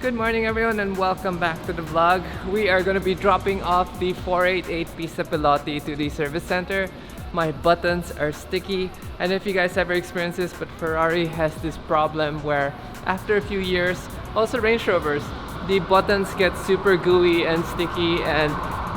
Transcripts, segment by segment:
Good morning everyone and welcome back to the vlog. We are going to be dropping off the 488 Pista Piloti to the service center. My buttons are sticky, and if you guys ever experience this, but Ferrari has this problem where after a few years, also Range Rovers, the buttons get super gooey and sticky, and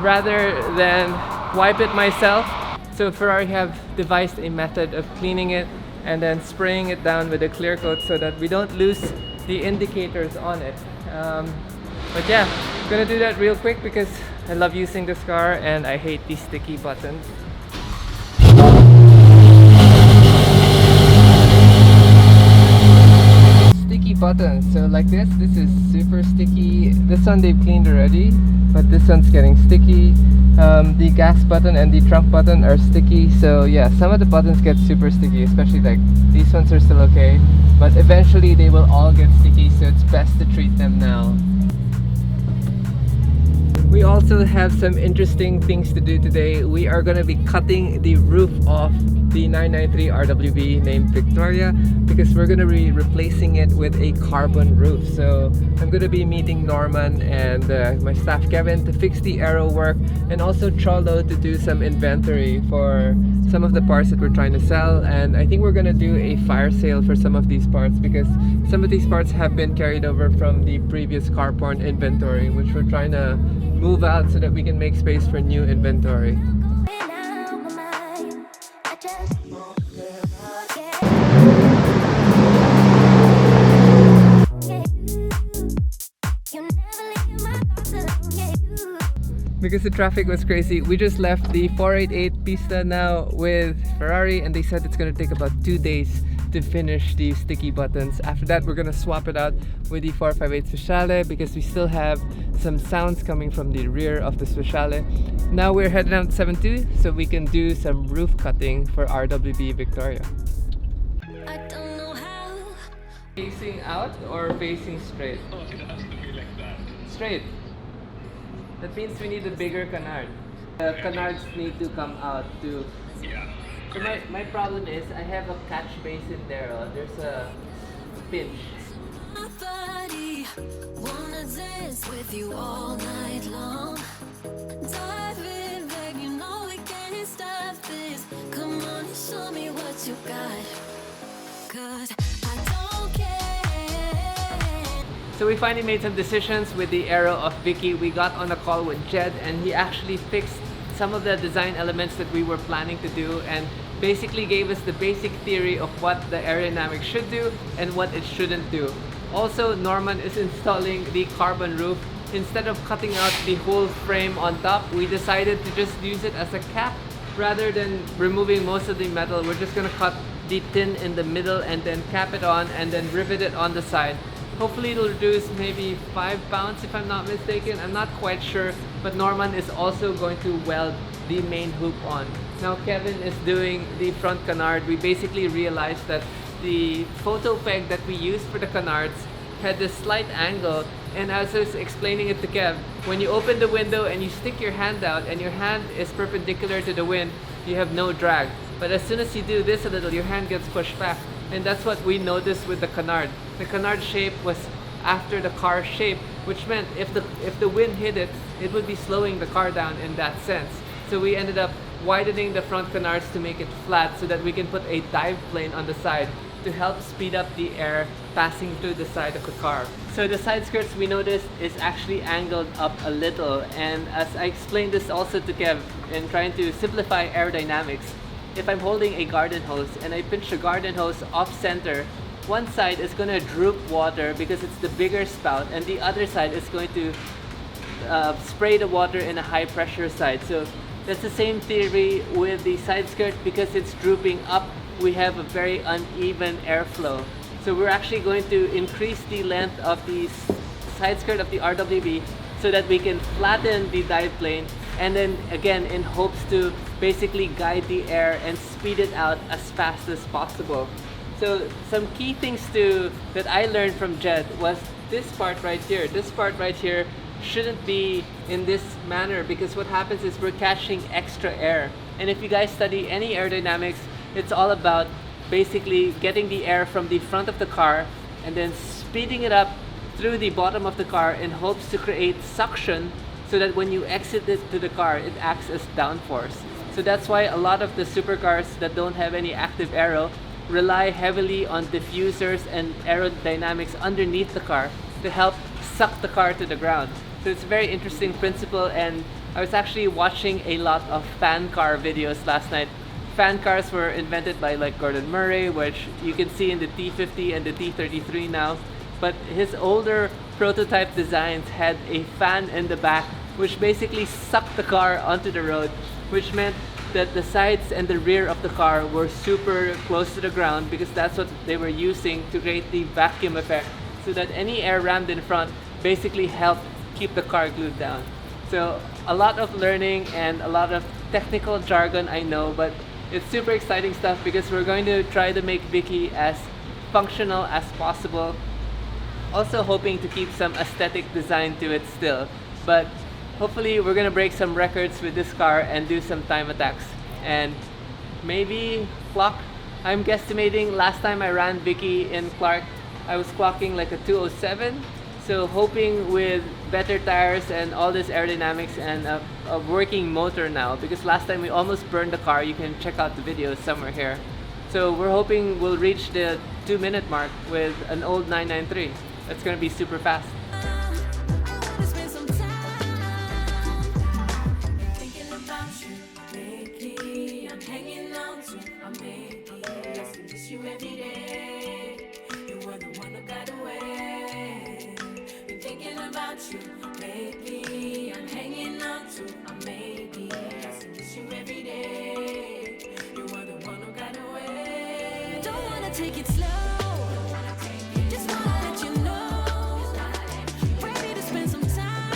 rather than wipe it myself, so Ferrari have devised a method of cleaning it and then spraying it down with a clear coat so that we don't lose the indicators on it. But yeah, I'm gonna do that real quick because I love using this car and I hate these sticky buttons. Sticky buttons, so like this is super sticky. This one they've cleaned already, but this one's getting sticky. The gas button and the trunk button are sticky, so yeah, some of the buttons get super sticky, especially like these ones are still okay, but eventually they will all get sticky, so it's best to treat them now. We also have some interesting things to do today. We are going to be cutting the roof off the 993 RWB named Victoria because we're going to be replacing it with a carbon roof. So I'm going to be meeting Norman and my staff Kevin to fix the aero work, and also Cholo to do some inventory for some of the parts that we're trying to sell. And I think we're going to do a fire sale for some of these parts because some of these parts have been carried over from the previous car porn inventory, which we're trying to move out so that we can make space for new inventory. Because the traffic was crazy, we just left the 488 Pista now with Ferrari, and they said it's going to take about 2 days to finish the sticky buttons. After that, we're going to swap it out with the 458 Speciale because we still have some sounds coming from the rear of the Speciale. Now we're heading out to 72 so we can do some roof cutting for RWB Victoria. I don't know how. Facing out or facing straight? Oh, it has to be like that. Straight. That means we need a bigger canard. The canards need to come out too. Yeah. So my problem is I have a catch basin there. There's a pinch. Wanna dance with you all night long. Dive in, babe, you know we can't stop this. Come on and show me what you got. 'Cause I don't care. So we finally made some decisions with the aero of Vicky. We got on a call with Jed and he actually fixed some of the design elements that we were planning to do and basically gave us the basic theory of what the aerodynamics should do and what it shouldn't do. Also, Norman is installing the carbon roof. Instead of cutting out the whole frame on top, we decided to just use it as a cap rather than removing most of the metal. We're just gonna cut the tin in the middle and then cap it on and then rivet it on the side. Hopefully it'll reduce maybe 5 pounds if I'm not mistaken. I'm not quite sure, but Norman is also going to weld the main hoop on. Now Kevin is doing the front canard. We basically realized that the photo peg that we used for the canards had this slight angle, and as I was explaining it to Kev, when you open the window and you stick your hand out and your hand is perpendicular to the wind, you have no drag. But as soon as you do this a little, your hand gets pushed back. And that's what we noticed with the canard. The canard shape was after the car shape, which meant if the wind hit it, it would be slowing the car down in that sense. So we ended up widening the front canards to make it flat so that we can put a dive plane on the side to help speed up the air passing through the side of the car. So the side skirts we noticed is actually angled up a little, and as I explained this also to Kev in trying to simplify aerodynamics, if I'm holding a garden hose and I pinch the garden hose off center, one side is going to droop water because it's the bigger spout, and the other side is going to spray the water in a high pressure side. So that's the same theory with the side skirt. Because it's drooping up, we have a very uneven airflow. So we're actually going to increase the length of the side skirt of the RWB so that we can flatten the dive plane, and then again in hopes to basically guide the air and speed it out as fast as possible. So some key things that I learned from Jed was this part right here. This part right here shouldn't be in this manner because what happens is we're catching extra air. And if you guys study any aerodynamics, it's all about basically getting the air from the front of the car and then speeding it up through the bottom of the car in hopes to create suction so that when you exit it to the car, it acts as downforce. So that's why a lot of the supercars that don't have any active aero rely heavily on diffusers and aerodynamics underneath the car to help suck the car to the ground. So it's a very interesting principle, and I was actually watching a lot of fan car videos last night. Fan cars were invented by like Gordon Murray, which you can see in the T50 and the T33 now. But his older prototype designs had a fan in the back which basically sucked the car onto the road, which meant that the sides and the rear of the car were super close to the ground because that's what they were using to create the vacuum effect, so that any air rammed in front basically helped keep the car glued down. So a lot of learning and a lot of technical jargon, I know, but it's super exciting stuff because we're going to try to make Vicky as functional as possible. Also hoping to keep some aesthetic design to it still, but hopefully we're gonna break some records with this car and do some time attacks and maybe clock. I'm guesstimating last time I ran Vicky in Clark, I was clocking like a 207. So hoping with better tires and all this aerodynamics and a working motor now, because last time we almost burned the car. You can check out the video somewhere here. So we're hoping we'll reach the 2-minute mark with an old 993. That's gonna be super fast. Take it slow. Just wanna let you know. Ready to spend some time.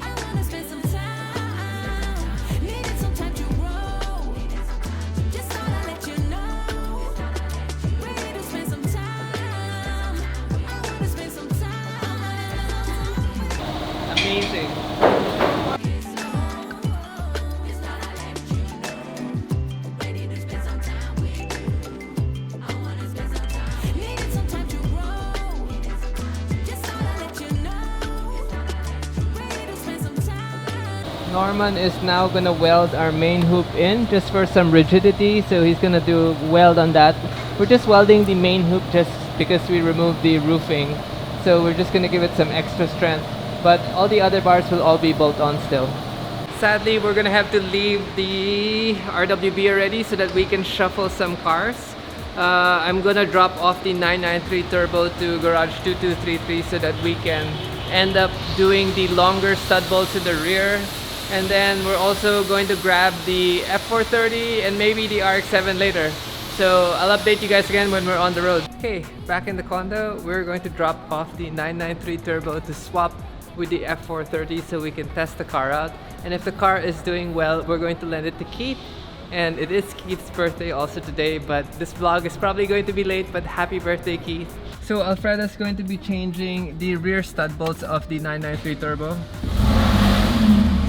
I wanna spend some time. Needed some time to grow. Just wanna let you know. Ready to spend some time. I wanna spend some time. Amazing. Norman is now gonna weld our main hoop in just for some rigidity, so he's gonna do weld on that. We're just welding the main hoop just because we removed the roofing, so we're just gonna give it some extra strength, but all the other bars will all be bolt on still. Sadly, we're gonna have to leave the RWB already so that we can shuffle some cars. I'm gonna drop off the 993 turbo to garage 2233 so that we can end up doing the longer stud bolts in the rear. And then we're also going to grab the F430 and maybe the RX-7 later. So I'll update you guys again when we're on the road. Okay, back in the condo, we're going to drop off the 993 turbo to swap with the F430 so we can test the car out. And if the car is doing well, we're going to lend it to Keith. And it is Keith's birthday also today, but this vlog is probably going to be late, but happy birthday, Keith. So Alfreda's going to be changing the rear stud bolts of the 993 turbo.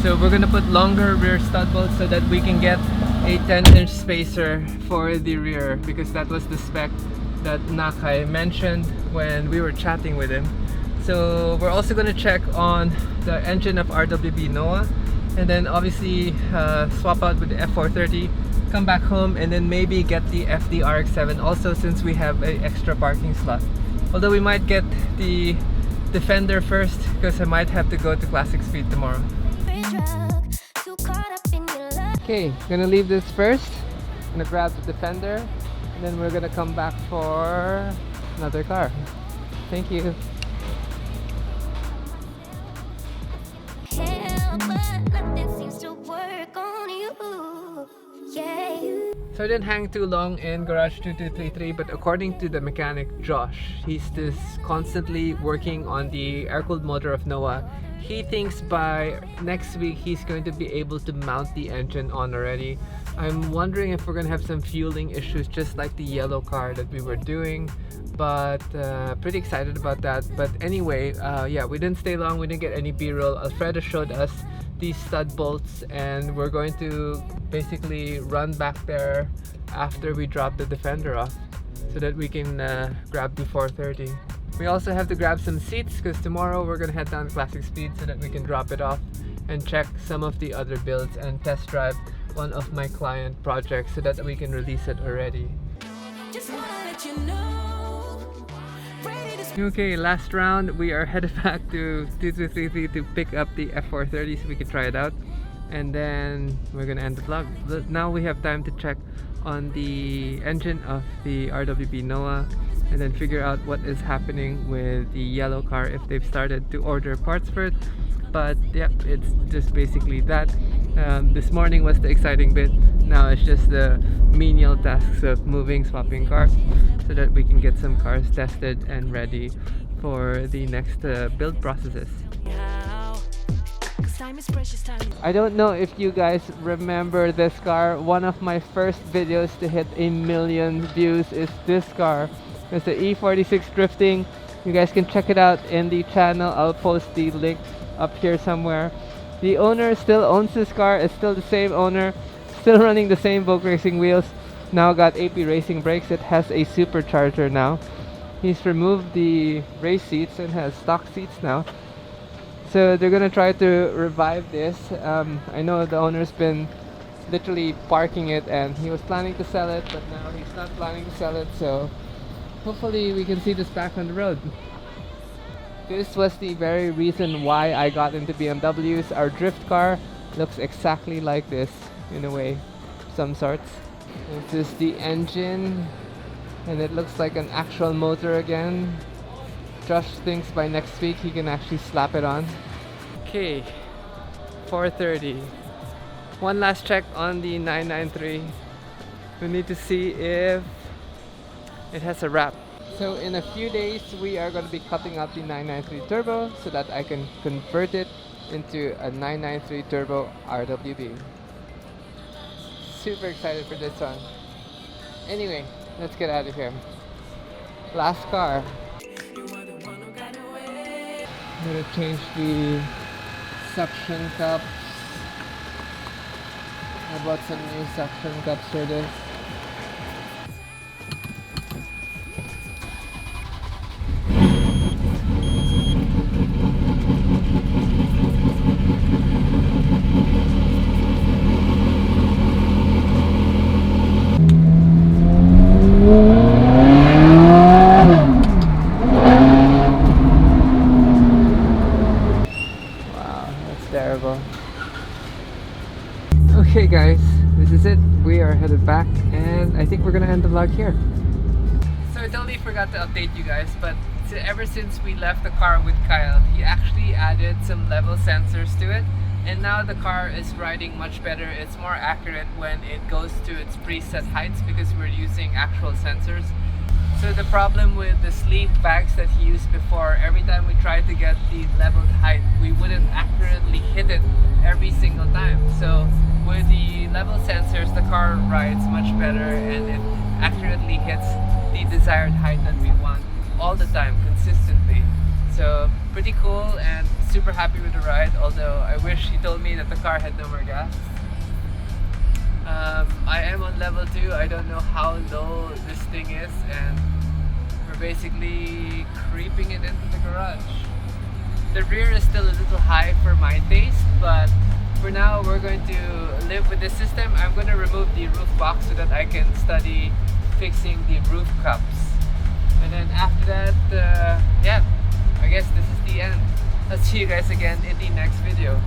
So we're gonna put longer rear stud bolts so that we can get a 10-inch spacer for the rear, because that was the spec that Nakai mentioned when we were chatting with him. So we're also gonna check on the engine of RWB Noah, and then obviously swap out with the F430, come back home, and then maybe get the FD RX-7 also, since we have an extra parking slot. Although we might get the Defender first, because I might have to go to Classic Speed tomorrow. Okay, gonna leave this first. Gonna grab the Defender, and then we're gonna come back for another car. Thank you. So I didn't hang too long in garage 2233, but according to the mechanic Josh, he's just constantly working on the air-cooled motor of Noah. He thinks by next week he's going to be able to mount the engine on already. I'm wondering if we're gonna have some fueling issues just like the yellow car that we were doing, but pretty excited about that. But anyway, yeah, we didn't stay long, we didn't get any B-roll. Alfredo showed us these stud bolts, and we're going to basically run back there after we drop the Defender off so that we can grab the 430. We also have to grab some seats because tomorrow we're gonna head down to Classic Speed so that we can drop it off and check some of the other builds and test drive one of my client projects so that we can release it already. Just wanna let you know. Ready to Okay, last round. We are headed back to 2233 to pick up the F430 so we can try it out. And then we're gonna end the vlog. Now we have time to check on the engine of the RWB Noah and then figure out what is happening with the yellow car if they've started to order parts for it. But yep, it's just basically that. This morning was the exciting bit. Now it's just the menial tasks of moving, swapping cars so that we can get some cars tested and ready for the next build processes. time is precious time. I don't know if you guys remember this car. One of my first videos to hit 1 million views is this car. It's the E46 drifting. You guys can check it out in the channel. I'll post the link up here somewhere. The owner still owns this car. It's still the same owner, still running the same Vogue Racing wheels. Now got AP Racing brakes. It has a supercharger now. He's removed the race seats and has stock seats now. So they're gonna try to revive this. I know the owner's been literally parking it and he was planning to sell it, but now he's not planning to sell it. So hopefully we can see this back on the road. This was the very reason why I got into BMWs. Our drift car looks exactly like this in a way, some sorts. This is the engine and it looks like an actual motor again. Josh thinks by next week he can actually slap it on. Okay, 430. One last check on the 993. We need to see if it has a wrap. So in a few days we are going to be cutting out the 993 turbo so that I can convert it into a 993 turbo RWB. Super excited for this one. Anyway, let's get out of here. Last car. I'm gonna change the suction cups. I bought some new suction cups for this. Okay guys, this is it. We are headed back and I think we're gonna end the vlog here. So I totally forgot to update you guys, but ever since we left the car with Kyle, he actually added some level sensors to it, and now the car is riding much better. It's more accurate when it goes to its preset heights because we're using actual sensors. So the problem with the sleeve bags that he used before, every time we tried to get the leveled height, we wouldn't accurately hit it every single time. So with the level sensors, the car rides much better and it accurately hits the desired height that we want all the time, consistently. So pretty cool and super happy with the ride, although I wish he told me that the car had no more gas. I am on level 2. I don't know how low this thing is, and we're basically creeping it into the garage. The rear is still a little high for my taste, but for now we're going to live with this system. I'm going to remove the roof box so that I can study fixing the roof cups. And then after that, yeah, I guess this is the end. I'll see you guys again in the next video.